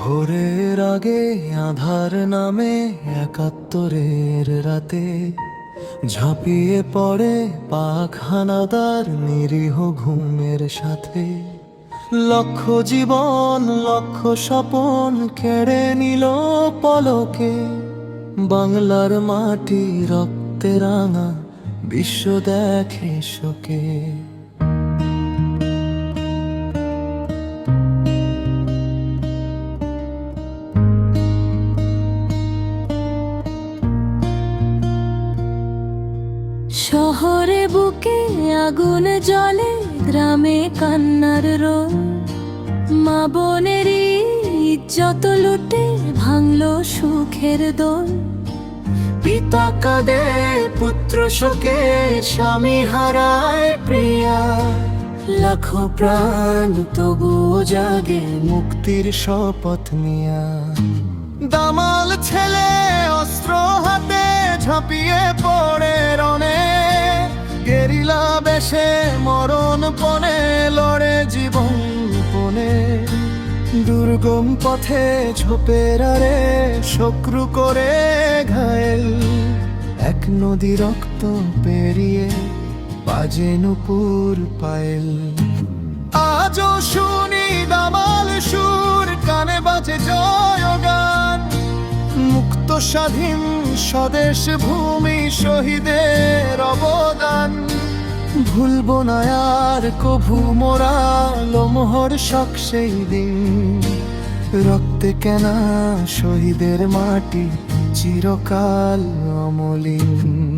ভোরের আগে আধার নামে ৭১-এর রাতে ঝাঁপিয়ে পড়ে পাক হানাদার নিরীহ ঘুমের সাথে। লক্ষ জীবন লক্ষ স্বপন কেড়ে নিল পলকে। বাংলার মাটি রক্তে রাঙা, বিশ্ব দেখে শোকে। শহরে বুকে আগুন জ্বলে, গ্রামে কান্নার রোল। মা বোনের ইজ্জত লুটে ভাঙলো সুখের দোল। পিতা কাঁদে পুত্র শোকে, স্বামী হারায় প্রিয়া। লাখো প্রাণ তবুও জাগে মুক্তির শপথ নিয়া। দামাল ছেলে অস্ত্র হাতে ঝাঁপিয়ে পড়ে রণে। গেরিলা বেশে মরণ পণে লড়ে জীবন পণে। দুর্গম পথে ঝোপের আড়ে শক্রু করে ঘায়েল। এক নদী রক্ত পেরিয়ে বাজে নুপুর পায়েল। আজও শুনি দামাল সুর, কানে বাজে জয়গান। মুক্ত স্বাধীন স্বদেশ ভূমি, শহীদের অবদান। ভুলবো না আর কভু মোরা লোমহর শখ সেই দিন। রক্তে কেনা শহীদের মাটি চিরকাল অমলিন।